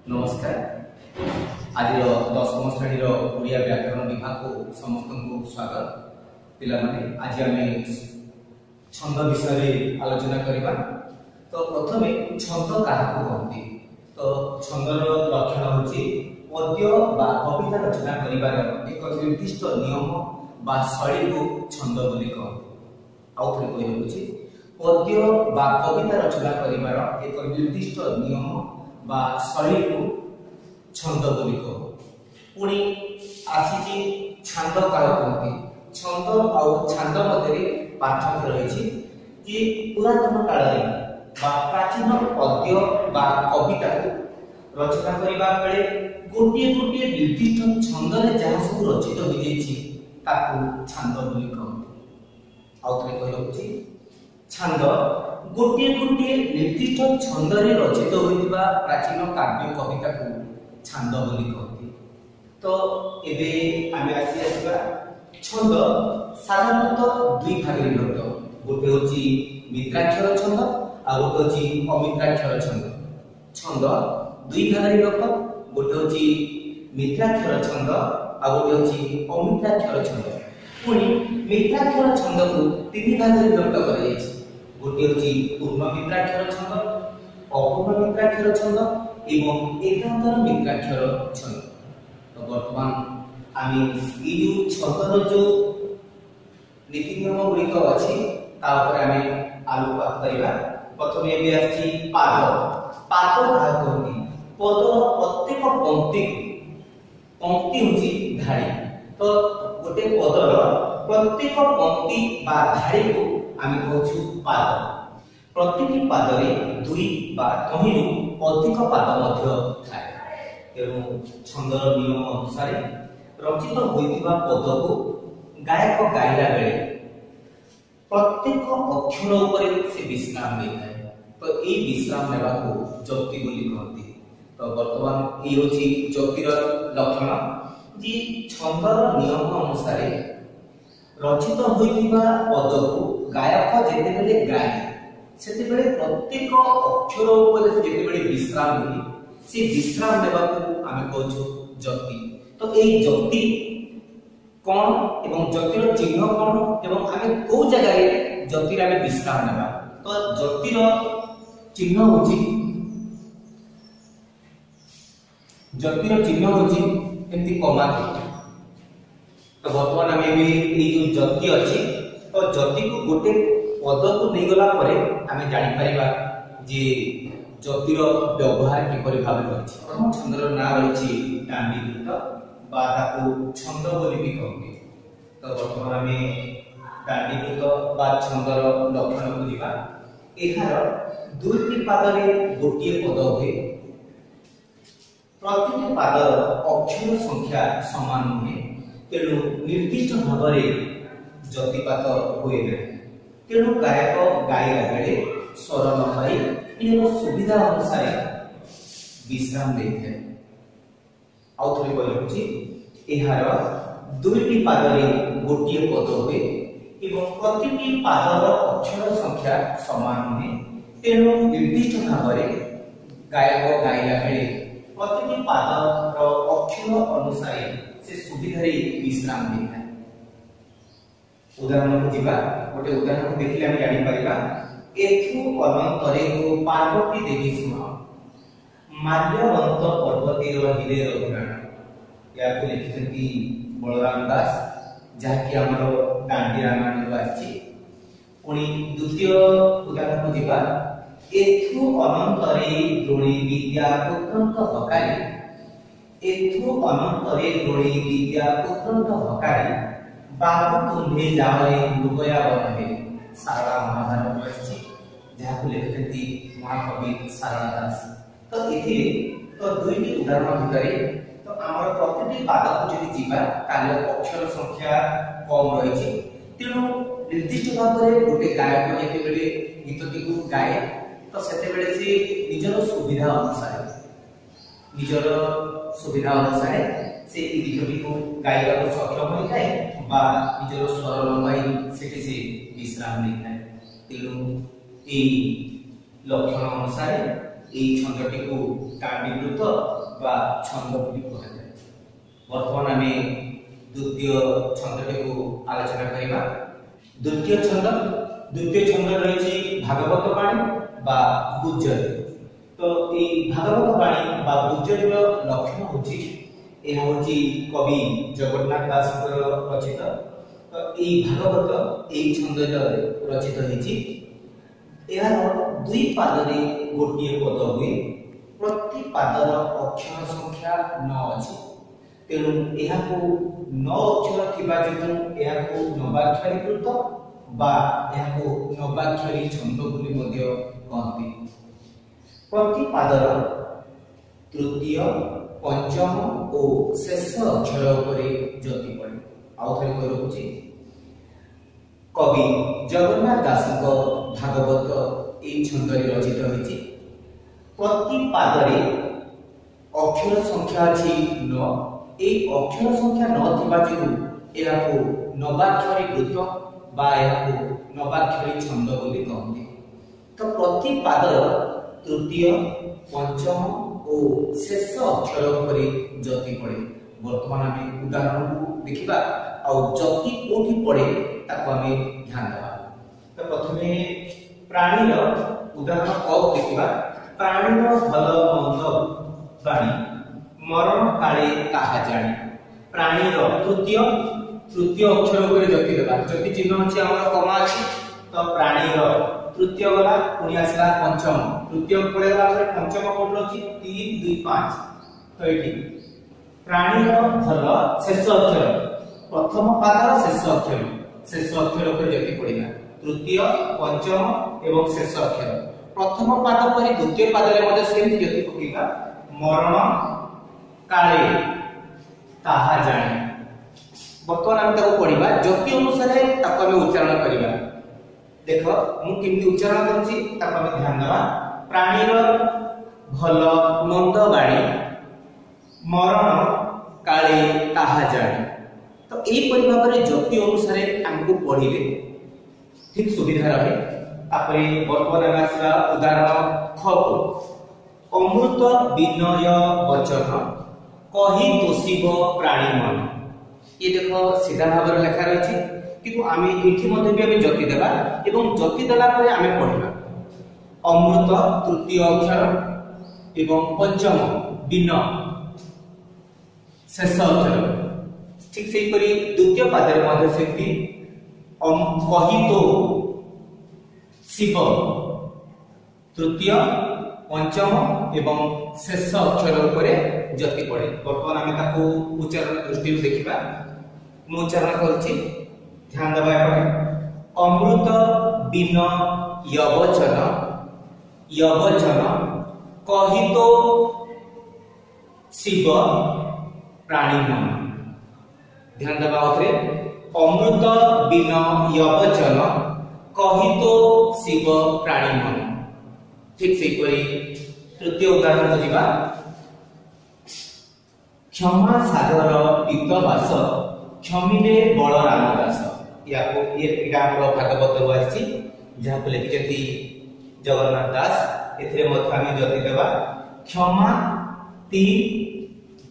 नमस्कार। आज 10वीं श्रेणी ओडिया व्याकरण विभाग को समस्त को स्वागत। पिला माने आज आम छंद विषय आलोचना करबा। तो प्रथमे छंद काहाको कहती। तो छंदर लक्षण होची पद्य बा कविता रचना करिबार एक निर्दिष्ट नियम बा शैली को छंद बोली कहते। आउ थरे कहै होची पद्य बा कविता रचना करिबार एक निर्दिष्ट नियम बा शैली को छंद बोली कह। पुणी आसी छांद काल कहती। छंद आउ छांद मध्य पार्थक्य रही कि पुरातन काल बा प्राचीन पद्य बा कविता को रचना करबा बेले गोटे गोटे निर्दिष्ट छंद रे जहाँ सब रचित हो जाइछि ताकू छांद बोली कहते। आउ थरे कहै होची छंद गोटे गोटे निर्दिष्ट छंद रे रचित होइतिबा प्राचीन काव्य कविता को छंद बोली कहते। तो एबे आमे आसीबा छंद साधारणतः दुई भाग रे विभक्त। गोटे होची मित्राक्षर छंद आ गोटे होची अमित्राक्षर छंद। छंद दुई भाग रे विभक्त। गोटे होची मित्राक्षर छंद आ गोटे होची अमित्राक्षर छंद। पुणी मित्राक्षर छंद को तीन भाग रे विभक्त करा जायछि। गोटे होची पूर्ण मित्राक्षर छंद, अपूर्ण मित्राक्षर छंद एवं एकांतर मित्राक्षर छंद। तो वर्तमान आमी ई जो छंदर जो नीति नियम गुड़िक अछि ता ऊपर आमी आलोकपात करिबा। प्रथमे एबे आछि पाद। पाद का कहती पदर प्रत्येक पंक्ति होची धाड़ी। तो गोटे पदर प्रत्येक पंक्ति बा धाड़ी को आमी कहछु पाद। प्रत्येक पादरे दुई बा तहिरु अधिक पाद मध्य थाए। तेणु छंदर नियम अनुसार रचित होइतिबा पद को गायक गाइला बेले प्रत्येक अक्षर उपरे से विश्राम देଥାଏ। तो ए विश्राम नेबा को जप्ति बोली कहती। तो वर्तमान ए होची जप्तिर लक्षण जे छंदर नियम अनुसार रचित होइतिबा पद को गायक जेतेबेले गाए सेतेबेले प्रत्येक अक्षर उपरे जेतेबेले विश्राम देई से विश्राम देबा को आमे कहछु जप्ति। तो एई जप्ति कोन एवं जप्तिर चिन्ह कोन एवं आमे को जगह रे जप्तिर आमे विश्राम नेबा। तो जप्तिर चिन्ह होची एमती कमा। तो वर्तमान आमे एई जो जप्ति अछि तो जप्ति को गोटे पद को नहीं गला परे आमे जानि परिबा जे जप्तिर व्यवहार किपरि भाबे होछि। प्रथम छंदर नाम रहिछि डांडीकृत बा ताको छंद बोली भी कहते। तो वर्तमान आमे डांडीकृत बा छंदर लक्षण को दिबा। एहार दुईटी पादरे गोटिए पद होय। प्रत्येक पादर अक्षर संख्या समान नुहे। तेणु निर्दिष्ट भाव में जतिपात हुए ना। तेणु गायक गाइला बेले स्वर लंबाई निजर सुविधा अनुसार विश्राम देते। आउ थरे कहलुछि एहार दुईटी पादरे गोटिए पद हुए एवं प्रतिटी पादर अक्षर संख्या समान नुहे। तेणु निर्दिष्ट भाव में गायक गाइला बेले प्रतिटी पादर अक्षर अनुसार से सुविधा रे विश्राम देता। उदाहरण को जिबा। गोटे उदाहरण को देखिले हम जानि परिबा। एथु अनंतरे को पार्वती देवी सुन माल्यवंत पर्वती रहिले रघुनाथ। या को लिखिसंती बलराम दास जहा कि हमरो डांडी रामायण रो आछि। पुनी द्वितीय उदाहरण को जिबा। एथु अनंतरे द्रोणी विद्या पुत्रंत हकारी। एथु अनंतरे द्रोणी विद्या पुत्रंत हकारी बाबू तुम्हे जावरे मृगया बनहे। सारा महाभारत अछि जहा को लिखिसंती महाकवि सारदा दास। तो एथि तो दुईटी उदाहरण भितरे तो हमर प्रतिटी पाद को जदि जिबा ताले अक्षर संख्या कम रहिछि। तेणु निर्दिष्ट भाव में गोटे गायक जेतेबेले गीतटी को गाए तो सेतेबेले से निजर सुविधा अनुसार से गीतटी को गाइबा को सक्षम होई थाए बा निजर स्वर लंबाई सेठी से विश्राम नै थाए। तेणु ए लक्षण अनुसार এই ছন্দটিକୁ ডান্ডীকৃত बा छंद बोली कहाଯାଏ। वर्तमान आमे द्वितीय छंदटी को आलोचना करिबा। द्वितीय छंद रहिछि भागवत बाणी बा गुज्जर। तो ए भागवत बाणी बा गुज्जर रो लक्षण होछि एहा होछि कवि जगन्नाथ दास रचित। तो ए भागवत ए छंद रचित होछि। एहार दुई पादरे गोटिए पद हुए। प्रति पादर अक्षर संख्या 9 अछि। तेणु एहाको 9 अक्षर थिबा जेतु एहाको नवाक्षरीकृत बा एहाको नवाक्षरी छंद बोली मध्ये कहନ୍ତି। प्रति पादर तृतीय पंचम और शेष अक्षर उपरे जति पड़े। आउ थरे कहउछि कवि जगन्नाथ दास भागवत ए छंदरे रचित होइछि। प्रति पादरे अक्षर संख्या अछि 9। ए अक्षर संख्या 9 थिबा जेतु एहाको नवाक्षरीकृत बा एहाको नवाक्षरी छंद बोली कहନ୍ତି। तो प्रति पादर तृतीय पंचम और शेष अक्षर उपरे जति पड़े। वर्तमान आमे उदाहरण को देखिबा और जति कोठी पड़े ताको आमे ध्यान देबा। तो प्रथमे प्राणी रो उदाहरण को देखिबा। प्राणी रो भल मंद बाणी मरण काले ताहा जानी। प्राणी रो तृतीय अक्षर उपरे जति देबा। जति चिन्ह अछि हमर कमा अछि। तो प्राणी रो तृतीय गला पुनी आसला पंचम। तृतीय पड़े गला पर पंचम कोड अछि 3 2 5। तो एठी प्राणी रो भल शेष अक्षर प्रथम पादर शेष अक्षर उपरे जति पड़िला। तृतीय पंचम एवं शेष अक्षर प्रथम पाद पर द्वितीय पादरे मध्ये सेमि जति पड़िला। मरण काले ताहा जाने। वर्तमान हम ताको पढ़िबा जति अनुसार ताको हम उच्चारण करिबा। देखो मु किमि उच्चारण करछि ताको हम ध्यान देबा। प्राणी रो भल मंद बाणी मरण काले ताहा जाने। तो एई परि भाबरे जति अनुसार हमको पढ़िले ठीक सुविधा रहे। तापरे वर्तमान आसला उदाहरण ख को अमृत विनय वचन कहि तोषिब प्राणी मन। ये देखो सीधा भाव लेखा रही किंतु आमे एठी मध्ये भी आमे जति देबा एवं जति देला परे आमे पढिबा। अमृत तृतीय अक्षर एवं पंचम विन शेष अक्षर ठीक सेही परि द्वितीय पादरे मध्ये सेति कहि तो शिव तृतीय पंचम एवं शेष अक्षर उपरे जति पड़े। वर्तमान आमे ताको उच्चारण दृष्टि देखिबा। मु उच्चारण करछि ध्यान देबा। अमृत बिन यवचन कहितो शिव प्राणी मन। ध्यान देबा उतरे अमृत बिन यवचन कहितो शिव प्राणी मन। ठीक सेही परि तृतीय उदाहरण को जिबा। क्षमा सागर पीतवास क्षमिले बलराम दास। याको ये हमर भागवत रो आछि जहा को लिखिछथि जगन्नाथ दास। एथिरे मध्य आमे जति देबा। क्षमा 3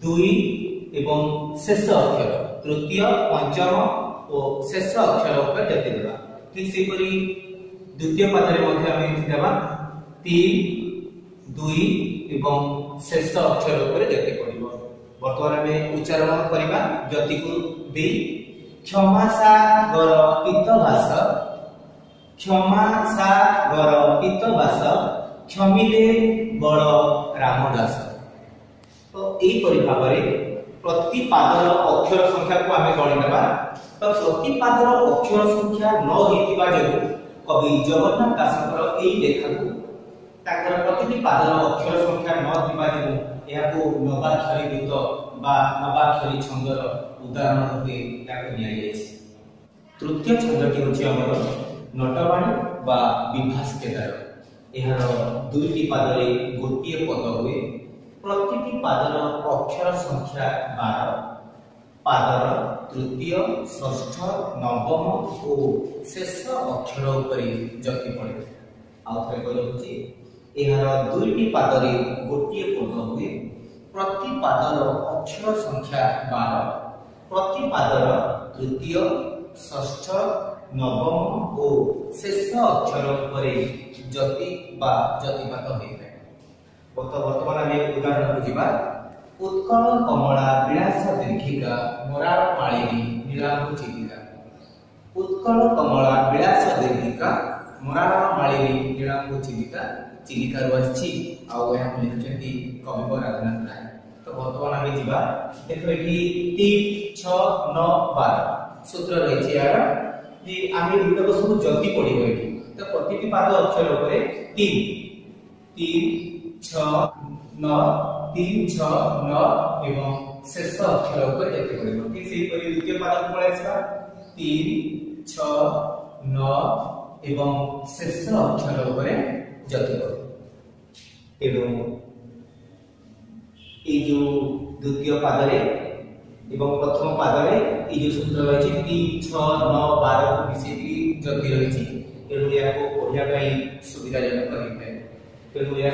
2 एवं शेष अक्षर तृतीय पंचम और शेष अक्षर ऊपर जति देबा। ठीक सेही परि द्वितीय पादरे मध्य आमे देबा 3 2 एवं शेष अक्षर ऊपर जति पड़िबो। वर्तमान में उच्चारण करिबा जति को दे। क्षमा सागर पीतवास क्षमिले बड़ रामदास। तो एई परि भाबरे प्रति पादर अक्षर संख्या को आमे गणि नेबा। तो प्रति पादर अक्षर संख्या 9 हेतिबा जेतु कवि जगन्नाथ दासकर एई लेखा को ताकर प्रतिटी पादर अक्षर संख्या 9 थिबा जेतु एहाको नवाक्षरीकृत बा नवाक्षरी छंदर उदाहरण रूपे ताको निया जायछि। तृतीय छंदटी होछि हमर नटवाणी बा विभास केदार। एहार दुईटी पादरे गोटिए पद हुए। प्रतिटी पादर अक्षर संख्या 12। पादर तृतीय षष्ठ नवम और शेष अक्षर उपरे जति पड़े। आउ थरे कहलुछि एहार दुईटी पादरे गोटिए पद हुए। प्रतिपादर अक्षर संख्या 12 प्रतिपादर तृतीय षष्ठ नवम और शेष अक्षर पर जति बा जतिपात होइଥାଏ। वर्तमान आम उदाहरण बुझा उत्कल कमला विलास दीर्घिका मोरार मालिनी नीलांबु चिलिका। उत्कल कमला विलास दीर्घिका मोरार मालिनी नीलांबु चिलिका चिलिका रही लिखुंट कवि राधानाथ राय। तो बर्तमान आम जा देख ये 3 6 9 12 सूत्र रही यार कि आम गुड़ाक सब जति पड़ो ये तो प्रति पाद अक्षर उपर 3 3 6 9 3 6 9 एवं शेष अक्षर उपर जति पड़ो ठीक से द्वितीय पाद को पळा 3 6 9 एवं शेष अक्षर उपर जति पड़ो एवं ये जो द्वितीय पादरे एवं प्रथम पादरे ये जो सूत्र रही 3 6 9 12 को मिसेकी जति रही तेणु या पढ़िया सुविधाजनक होता है। तेणु या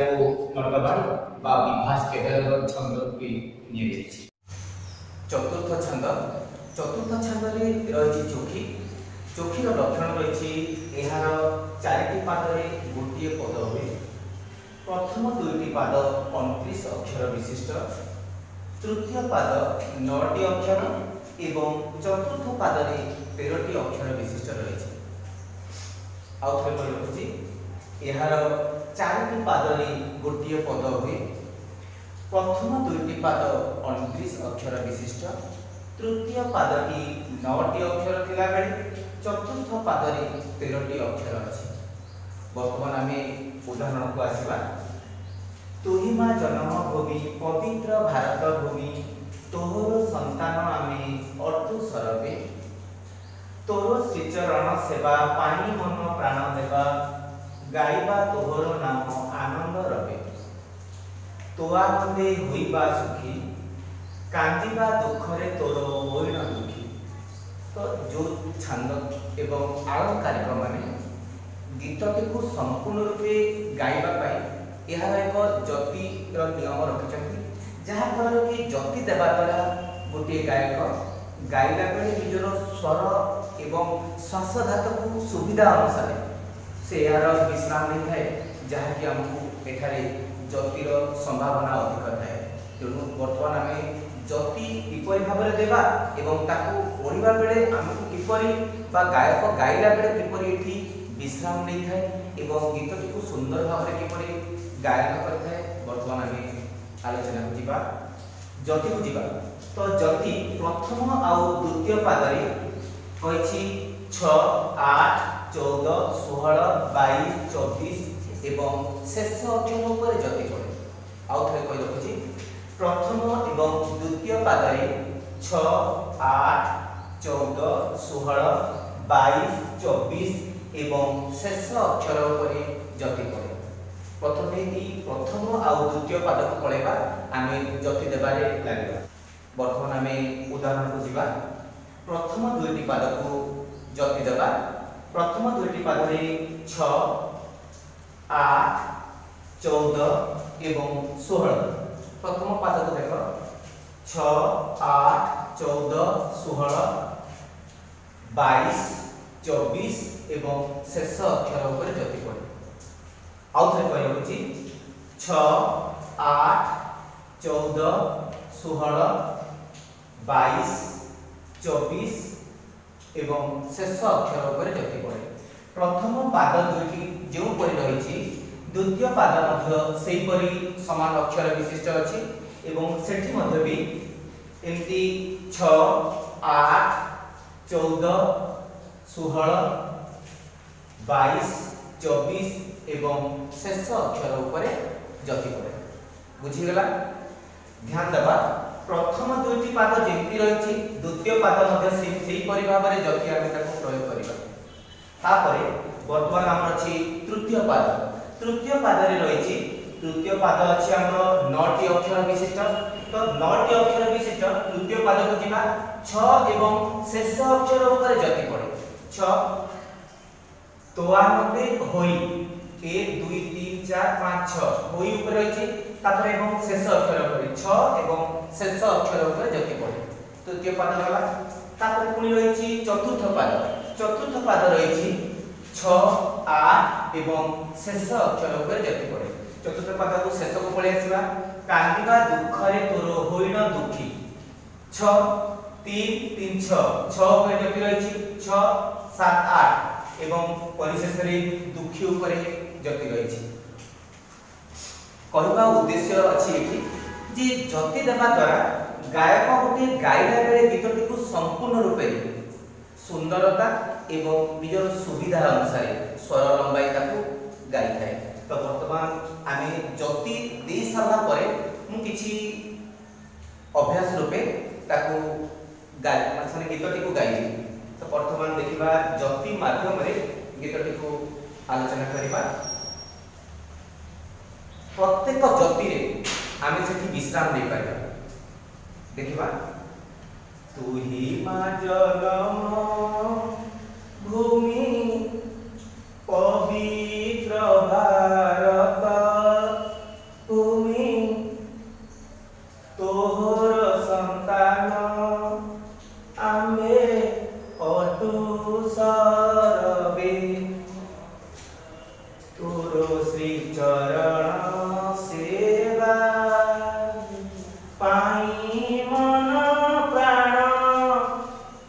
नटबाड़ बा विभास केदार छंद भी निये चतुर्थ छंद रे रही चोखी चोखीर लक्षण रही यार चारिटी पादरे गोटे पद हुए। प्रथम दुईटी पाद 29 अक्षर विशिष्ट तृतीय पाद 9टी अक्षर एवं चतुर्थ पादरे 13टी अक्षर विशिष्ट रही। यार चारिटी पादरे गोटे पद हुए। प्रथम दुईटी पाद 29 अक्षर विशिष्ट तृतीय पादटी 9टी अक्षर थिला बेले चतुर्थ पादरे 13टी अक्षर अछि। वर्तमान आम उदाहरण को आसवा तुही माँ जन्म भूमि पवित्र भारत भूमि तोहर संतान आमे अर्थु सरबे तोर श्रीचरण सेवा पानी मन प्राण देवा गाइबा तोहर नाम आनंद रवे तो आनंदे होइबा सुखी कांदिबा दुखरे तोर होइण दुखी। तो जो छंद एवं आलंकारिक माने गीतटी को संपूर्ण रूपे गाइबा पाई यार एक जति नियम रखिंट जहाँफल कि जति देवा द्वारा गोटे गायक गाइला बेले निजर स्वर एवं श्वासघात को सुविधा अनुसार से यार विश्राम नहीं थाए जहाँकि आमको एठारे जतिर संभावना अधिक थाए। तेणु बर्तमान आम जति किपरि भाव में देवा एवं ताकू पढ़ा बेले आमको किपरि बा गायक गाइला बेले किपरि एठी विश्राम नहीं थाए एवं गीतटी को सुंदर भाव में किपरि गायन करता है। वर्तमान आम आलोचना को जीवा जति को जीवा। तो जति प्रथम आउ द्वितीय पादरे कहिछि 6 8 14 16 22 24 एवं शेष अक्षर पर जति पड़े। आउ थे कहि रखिछि प्रथम एवं द्वितीय पादरे 6 8 14 16 22 24 एवं शेष अक्षर पर जति पड़े। प्रथम आउ द्वितीय पाद को पढ़ेबा आम जति देबारे लागिबा। वर्तमान आम उदाहरण को जीवा प्रथम दुईटी पाद को जति देबा। प्रथम दुईटी पाद रे 6 8 14 एवं 16 प्रथम पाद को देख 6 8 14 16 22 24 एवं शेष अक्षर पर जति पड़े। आउ थे कहि 6 8 14 16 22 24 एवं शेष अक्षर पर जति पड़े। प्रथम पाद दुईटी जो परि रही द्वितीय पाद मध्य सेही परि समान अक्षर विशिष्ट अछि एवं सेठी मध्य भी एमती 6 8 14 16 22 24 एवं शेष अक्षर उपर जति पड़े। बुझीगला ध्यान देबा प्रथम दुईटी पाद जेमती रही द्वितीय पाद मध्य सेही परि भाव में जति आमे ताको प्रयोग करिबा। तापरे वर्तमान आम अछि तृतीय पाद। तृतीय पाद रे रही तृतीय पाद अछि हमर 9टी अक्षर विशिष्ट। तो 9टी अक्षर विशिष्ट तृतीय पाद को जिमा 6 एवं शेष अक्षर उपर जति पड़े। 6 तो आनंदे होई 1 2 3 4 5 6 होई ऊपर रही तापर एवं शेष अक्षर पर 6 शेष अक्षर ऊपर जति पड़े तृतीय पाद गला तापर पुनी रहिछि चतुर्थ पाद रहिछि 6 8 एवं शेष अक्षर ऊपर जति पड़े चतुर्थ पाद को शेष को पळे आसीबा कांदिबा दुखरे तोर होइना दुखी 6 3 3 6 ऊपर जति रहिछि 6 7 8 एवं परिशेष रे दुखी ऊपर जति रहिछि कहबा उद्देश्य अछि एठी जे जति देबा द्वारा गायक गोटे गाइला बेले गीतटी को संपूर्ण रूप सुंदरता एवं निजर सुविधा अनुसार स्वर लंबाई ताको गाई थाए तो वर्तमान आमे जति दे सारा परे मु किछि अभ्यास रूपे ताको गाय माने गीतटी को गाई तो वर्तमान देखिबा जति माध्यम रे गीतटी को आलोचना करिबा प्रत्येक जति रे आमे सेठी विश्राम दे पाइबा देखिबा तू ही मा जलम भूमि पवित्र भारत भूमि तोहर संतान आमे अटु सरबे तोर श्री चरण सेवा पाई मन प्राण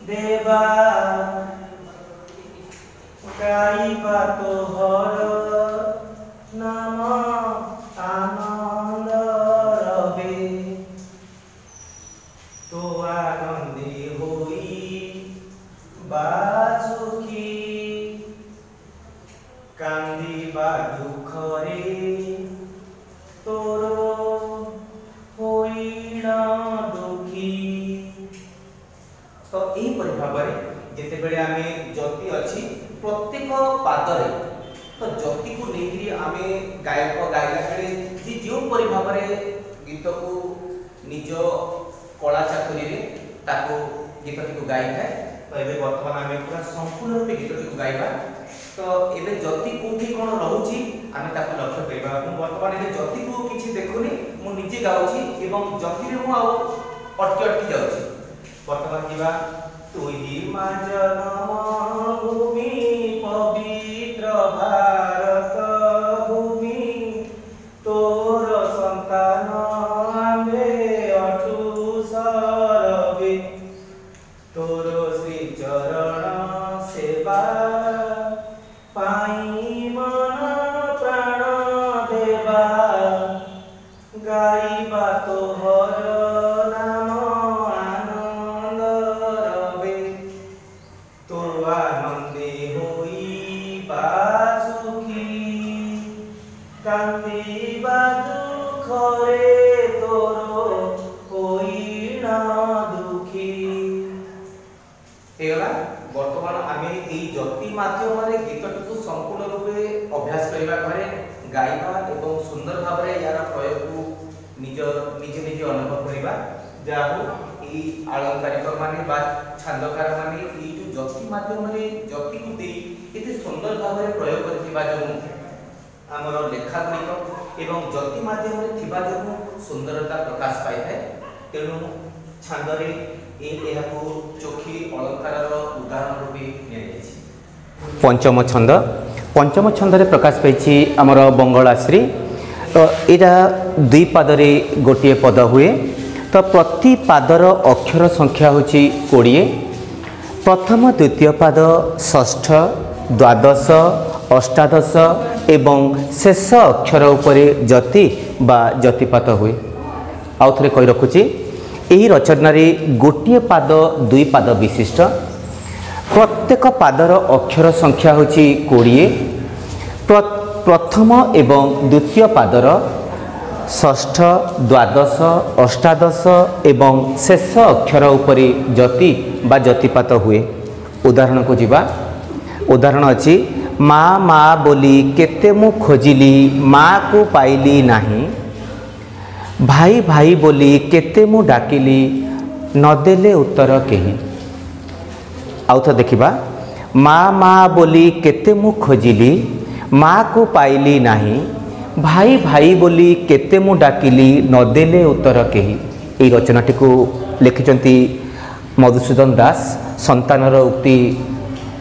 देवा गाइबा तोहर नाम आनंद रवे तो आनंदी होई बासुखी कांदिबा दुखरे तोर होइना दुखी तो एही परि भाबरे जेते बेले आमे जति अछि प्रत्येक पादरे तो जति को लेकरी आमे गायक गाइला बेले जे जो परि भाबरे गीत को निज कला चातुरी रे ताको गीतटी को गाई थाए तो एबे वर्तमान आमे पूरा संपूर्ण रूप गीतटी को गाइबा तो एबे जति कोठी कोन रहउची आमे ताको लक्ष्य करबा मु वर्तमान एबे जति को किछि देखुनी मु निजे गाउची एवं जति रे मु आ अटकी जाउची वर्तमान जीवा तू ही मा जन्म भूमि पवित्र भारत भूमि तोर संतान आमे अटु सरबे तोर श्री चरण सेवा पाई मन प्राण देवा गाइबा तोहर नाम आनंद रवे तो आनंदे होई बासुखी कांदिबा दुखरे तोर होइना दुखी एला वर्तमान आमे एई जति माध्यम रे गीतटी को संपूर्ण रूपे अभ्यास करबा घरे गाइबा एवं सुंदर भाव रे यार प्रयोग को निजे निजे अनुभव करबा जाहु एई अलंकारिक माने बा छंदकार माने एई जो जति माध्यम रे जति को दे एते सुंदर भाव रे प्रयोग करथिबा जो हमर लेखा गुणिक एवं जति माध्यम रे थिबा जो सुंदरता प्रकाश पाई थाए तेनु छंद रे एहा को चोखी अलंकार रो उदाहरण रूपे ने जायछि पंचम छंद रे प्रकाश पाइछि हमर बंगलाश्री तो एटा दुई पाद रे गोटे पद हुए तो प्रति पादर अक्षर संख्या होछि 20 प्रथम द्वितीय पाद षष्ठ द्वादश अष्टादश एवं शेष अक्षर उपरे जति बा जतिपात हुए आउ थरे कहि रखुछि एही रचना रे गोटे पाद दुई पाद विशिष्ट प्रत्येक पादर अक्षर संख्या होछि 20 प्रथम एवं द्वितीय पादर षष्ठ द्वादश अष्टादश एवं शेष अक्षर उपरे जति बा जतिपात हुए उदाहरण को जीवा उदाहरण अछि मा मा बोली केते मु खोजिली माँ को पाइली नाही भाई भाई बोली केते मु डाकिली नदेले उत्तर केही आउ तो देखिबा मा मा बोली केते मु खोजिली माँ को पाइली नाही भाई भाई बोली केते मु डाकिली नदेले उत्तर केही এই রচনাটি লিখিছন্তি মধুসূদন দাস সন্তানর উক্তি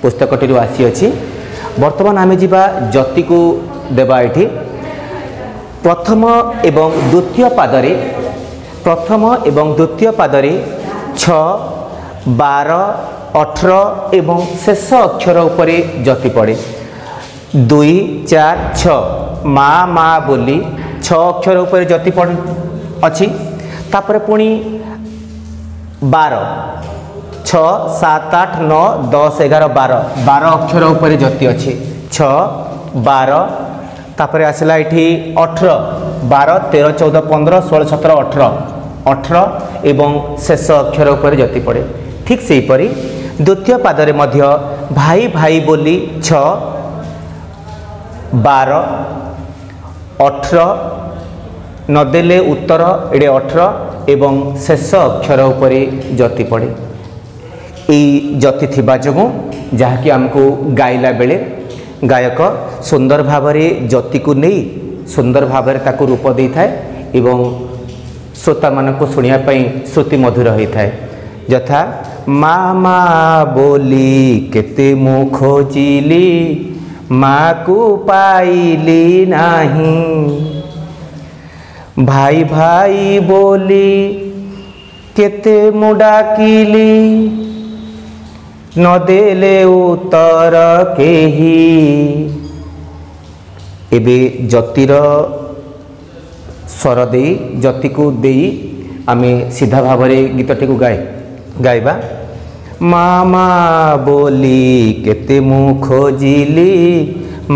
পুস্তকটি আসিଅछि। বর্তমান আমি যা যতি দেবা এটি প্রথম এবং দ্বিতীয় পাদরে 6, 12, 18 এবং শেষ অক্ষর উপরে যতি পড়ে। 2, 4, 6 মা মা বলি 6 অক্ষর উপরে যতি পড় ଅଛି। তারপরে পুনি 12, 6, 7, 8, 9, 10, 11, 12 অক্ষর উপরে যতি ଅଛି। 6, 12 তারপরে আসলা এটি 18, 12, 13, 14, 15, 16, 17, 18 এবং শেষ অক্ষর উপরে যতি পড়ে। ঠিক সেইপরি দ্বিতীয় পাদরে মধ্য ভাই ভাই বলি 6, 12, 18 নদেলে উত্তর এটি 18 এবং শেষ অক্ষর উপরে যতি পড়ে। এই যতি থিবা যোগু যাহাকি আমকু গাইলা বেলে গায়ক সুন্দর ভাবে যতিକୁ নেই সুন্দর ভাবে তাকে রূপ দেইথায় এবং শ্রোতা মানক শুনিয়া পাই শ্রুতি মধুর হইথায়। যথা মা মা বলি কেতে মু খোজিলি মাকু পাইলি নাহি, ভাই ভাই বলি কেতে মু ডাকিলি নদেলে উত্তর কেহি। এবে যতির স্বর দেই যতিକୁ দেই আমি সিধা ভাবে গীতটি গাইবা। মা মা বলি কেতে মু খোজিলি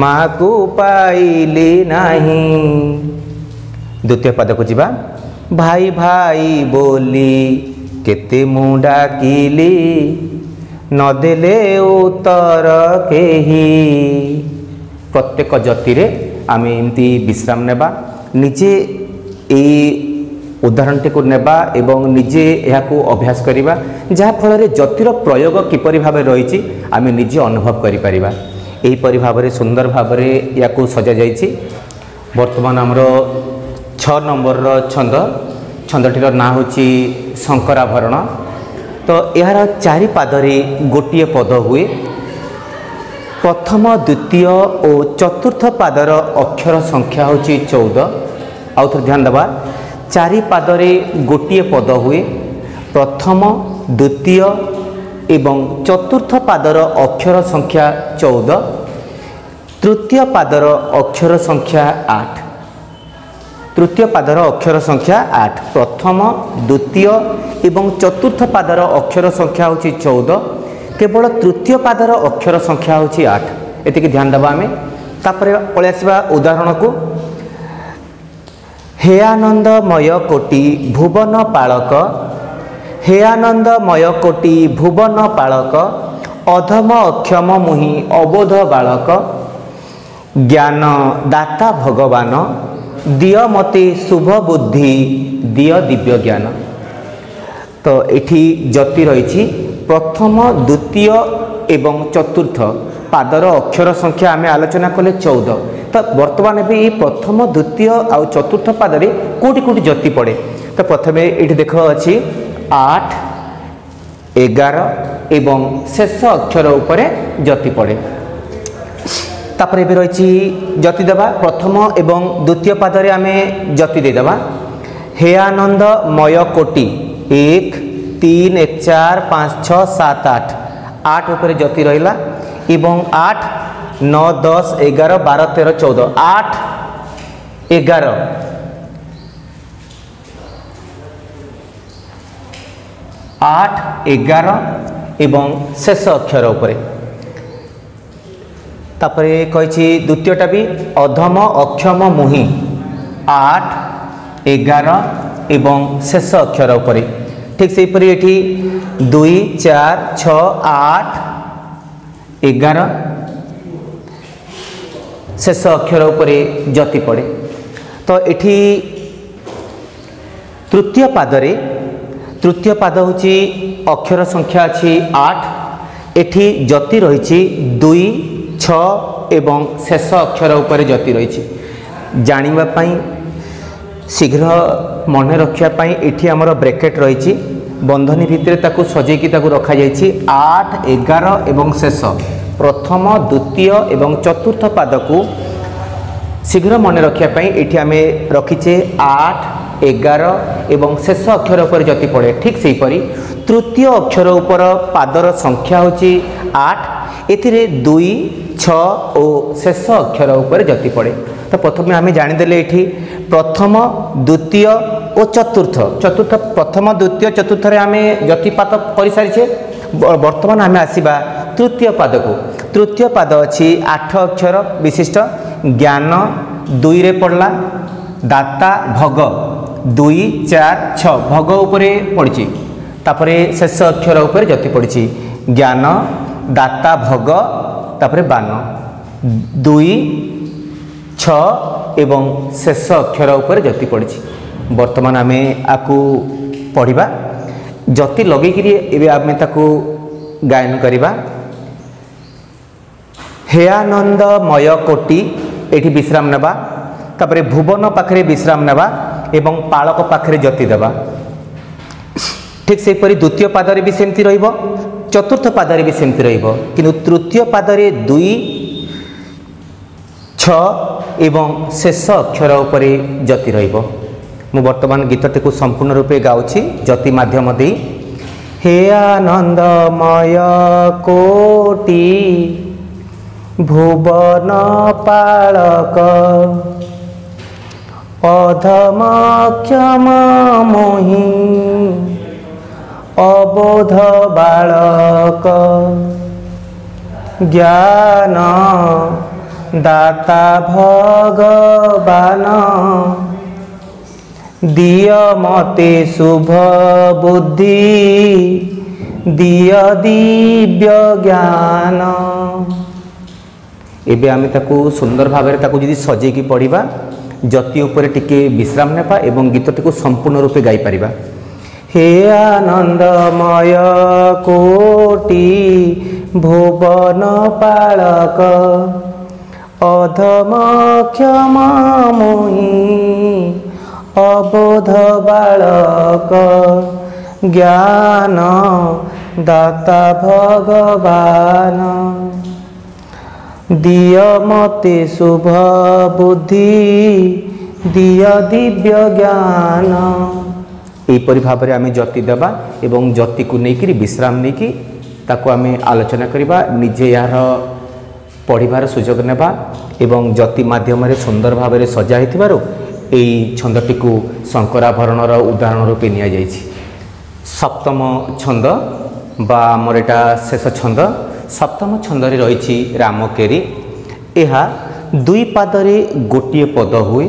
মাকু পাইলি নাহি। দ্বিতীয় পাদকু যা ভাই ভাই বলি কেতে মু ডাকিলি নদেলে উত্তর কেহি। প্রত্যেক যতিরে আমি এমতি বিশ্রাম নেবা নিজে এই উদাহরণটি নেবা এবং নিজে এহাকু অভ্যাস করিবা যাফଳରେ যতির প্রয়োগ কিপরি ভাবে রয়েছে আমি নিজে অনুভব করিপারিবা। এইপরি ভাবে সুন্দর ভাবে ইয়াকু সজা যাইছি। বর্তমান আমার 6 নম্বরর ছন্দটির না হচ্ছে শঙ্করাভରଣ। তো এর 4 পাদরে গোটিয়ে পদ হুয়ে। প্রথম দ্বিতীয় ও চতুর্থ পাদর অক্ষর সংখ্যা হচ্ছে 14। আউ থরে ধ্যান দেবা 4 পাদরে গোটিয়ে পদ হুয়ে। প্রথম দ্বিতীয় এবং চতুর্থ পাদর অক্ষর সংখ্যা 14, তৃতীয় পাদর অক্ষর সংখ্যা 8। তৃতীয় পাদর অক্ষর সংখ্যা 8। প্রথম দ্বিতীয় এবং চতুর্থ পাদর অক্ষর সংখ্যা হচ্ছে 14, কেবল তৃতীয় পাদর অক্ষর সংখ্যা হচ্ছে 8। এটিকে ধ্যান দেবা আমি। তারপরে পড়ে আসবা উদাহরণকু। হে আনন্দময় কোটি ভুবন পালক, হে আনন্দময় কোটি ভুবন পালক, অধম অক্ষম মুহি অবোধ বালক, জ্ঞান দাতা ভগবান, দিয় মতে শুভ বুদ্ধি, দিয় দিব্য জ্ঞান। তো এটি যতি রয়েছে প্রথম দ্বিতীয় এবং চতুর্থ পাদর অক্ষর সংখ্যা আমি আলোচনা কলে 14। তো বর্তমান এবে এই প্রথম দ্বিতীয় আর চতুর্থ পাদরে কোটি কোটি যতি পড়ে। তো প্রথমে এটি দেখ আছে 8, 11 এবং শেষ অক্ষর উপরে যতি পড়ে। তারপরে এবে রয়েছে যতি দেবা প্রথম এবং দ্বিতীয় পাদরে আমি যতি দেবা। হে আনন্দময় কোটি 1, 3, 1, 4, 5, 6, 7, 8 8 উপরে যতি রহিলা এবং 8, 9, 10, 11, 12, 13, 14 8, 11 8, 11 এবং শেষ অক্ষর উপরে। তারপরে কইছি দ্বিতীয়টা বি অধম অক্ষম মুহি 8, 11 এবং শেষ অক্ষর উপরে। ঠিক সেইপরি এটি 2, 4, 6, 8, 11 শেষ অক্ষর উপরে যতি পড়ে। তো এটি তৃতীয় পাদ হচ্ছে অক্ষর সংখ্যা আছে 8। এটি যতি রয়েছে 2, 6 এবং শেষ অক্ষর উপরে যতি রয়েছে। জানিবা পাই शीघ्र मन रखापी ये आमर ब्रेकेट रही बंधनी भितर ताकू सजेकी ताकू रखा जाइए 8 11 एवं शेष प्रथम द्वितीय एवं चतुर्थ पाद को शीघ्र मन रखापी ये आम रखीचे 8 11 एवं शेष अक्षर उपर जति पड़े ठीक से हीपरी तृतीय अक्षर उपर पादर संख्या होची 8 एथिरे 2 6 और शेष अक्षर उपर जति पड़े। तो प्रथम आम जानीदेले ये प्रथम द्वितीय और चतुर्थ चतुर्थ प्रथम द्वितीय चतुर्थ आम जतिपात कर सारी बर्तमान आम आसवा तृतीय पाद को। तृतीय पाद अच्छी 8 अक्षर विशिष्ट ज्ञान 2 रे पड़ला दाता भग 2 4 6 भग उपरे पड़ी तापरे शेष अक्षर उपर जति पड़ी ज्ञान दाता भग तापरे बान 2 6 एवं शेष अक्षर उपर जति पड़ी। वर्तमान आम आपको पढ़ा जति लगे आम ताकू गायन करवा हे आनंदमय कोटि एठी विश्राम नेबा तापरे भुवन पाखरे विश्राम नेबा एवं पालक पाखरे जति देवा ठीक से परी द्वितीय पादरे भी सेमती रहिबो चतुर्थ पादरे भी सेमती रहिबो किंतु तृतीय पादरे 2 6 एवं शेष अक्षर उपरे जति रहिबो। मु वर्तमान गीतटी को संपूर्ण रूपे गाउछि जति माध्यम दे हे आनंदमय कोटि भुवन पालक अधम क्षमा मोहि अबोध बालक ज्ञान दाता भगवान दिय मते शुभ बुद्धि दिय दिव्य ज्ञान। एबे आमे ताकू सुंदर भाव ताकू जदि सजेकी पढ़ा जति उपर टिके विश्राम नेबा एवं गीतटी को संपूर्ण रूपे गाई परिबा। हे आनंदमय कोटि भुवन पालक अधम क्षमा मोहि अबोध बालक ज्ञान दाता भगवान दिय मते शुभ बुद्धि दिय दिव्य ज्ञान। यहीपरि भाव में आम जति देवा एवं जति को लेकिन विश्राम नहीं कि ताको आम आलोचना करवा निजे यार पढ़ार सुजोग नेबा एवं जति माध्यम सुंदर भाव में सजा हो छंदटी को शंकराभरणर उदाहरण रूपे निया जाइछि। सप्तम छंद बा आमर एटा शेष छंद सप्तम छंद रही रामकेरी यह 2 पादरे गोटे पद हुए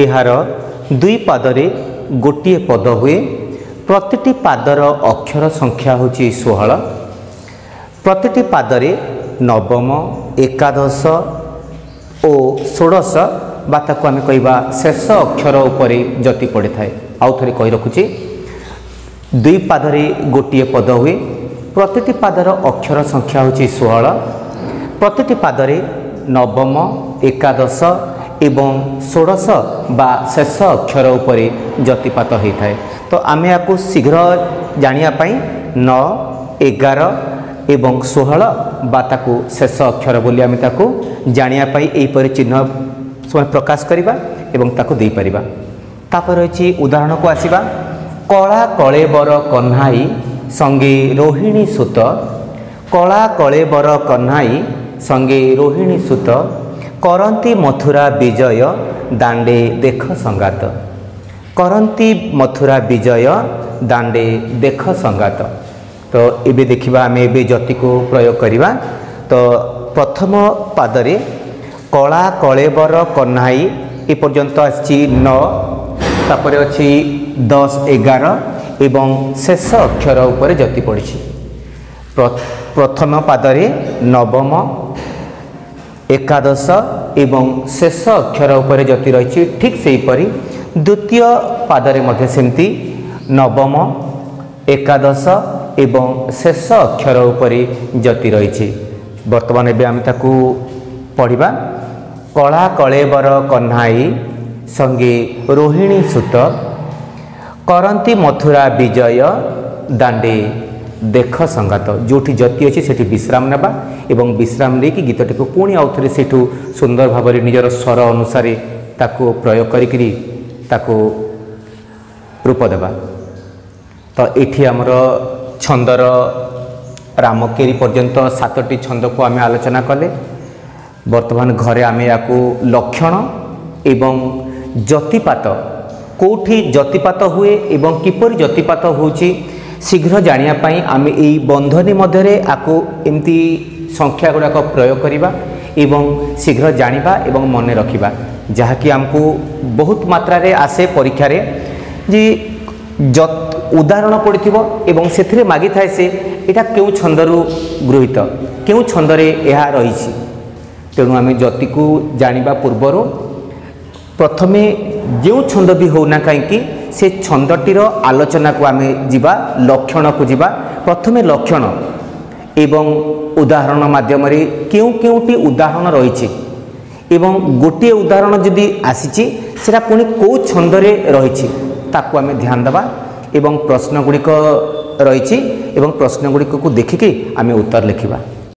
यार 2 पादरे गोटे पद हुए प्रतिटी पादर अक्षर संख्या होची 16 प्रतिटी पादरे नवम एकादश और षोड़श बाताको आम कहवा शेष अक्षर उपरे जति पड़े थाए। आउ थे कही रखुची 2 पादरे गोटे पद हुए प्रतिटी पादर अक्षर संख्या होची 16 प्रतिटी पादरे नवम एकादश एवं षोड़श बा शेष अक्षर उपरे जतिपात होता है। तो आम या शीघ्र जानापी 9 11 एवं 16 बा ताकू शेष अक्षर बोली आम ताकू जानापी यहीपर चिन्ह समय प्रकाश करवा एवं ताकू दे परिबा। तापर रही उदाहरण को आसीबा कला कलेबर कन्हाई संगे रोहिणी सुत कला कलेबर कन्हाई संगे रोहिणी सुत करंती मथुरा विजय दांडे देख संगात करंती मथुरा विजय दांडे देख संगात। तो ये देखा आम ए जति को प्रयोग करवा। तो प्रथम पादरे कला कलेबर कन्हाई ए पर्यंत आछि 9 तापर अच्छी 10 11 एवं शेष अक्षर उपर जति पड़ी। प्रथम पादरे नवम एकादश एवं शेष अक्षर उपर जति रही ठीक से हीपरी द्वितीय पादरे मध्य सेमती नवम एकादश एवं शेष अक्षर उपर जति रही। वर्तमान एवं आम ताकू पढ़ा कला कलेबर कन्हाई संगे रोहिणी सुत करंती मथुरा विजय दांडे देख संगात जोठी जति अच्छी से विश्राम नेबा एवं विश्राम लेकिन गीतटी को पुणी आउ थे से सुंदर भाव निजर स्वर अनुसार ताको प्रयोग करी ताको रूप देवा। तो ये आमर छंदर रामकेरी पर्यंत 7टी छंद को आम आलोचना कले। वर्तमान घरे आम या लक्षण एवं जतिपात कौटी जतिपात हुए एवं किपर जतिपात होची शीघ्र जानापी आम यही बंधनी मध्य आपको एमती संख्या गुड़ाक प्रयोग करवा एवं शीघ्र जाना एवं मन रखा जहाँकि आमको बहुत मात्रा रे आसे परीक्षा रे जी उदाहरण पड़ो एवं से मागी थाए से यहाँ क्यों छंदरू गृहीत क्यों छंदरे यह रही। तेणु आम जति को जाना पूर्वर प्रथमे जो छंद भी होना कहीं से छंदटीर आलोचना को आम जीवा लक्षण को जीवा। प्रथमे लक्षण एवं उदाहरण माध्यम क्यों क्योंटी उदाहरण रही एवं गोटे उदाहरण जदि आसी सेटा पुणी कौ छंदरे रही ताकू आम ध्यान देवा एवं प्रश्न गुड़िक रही एवं प्रश्न गुड़िक को देखिकी आम उत्तर लिखिबा।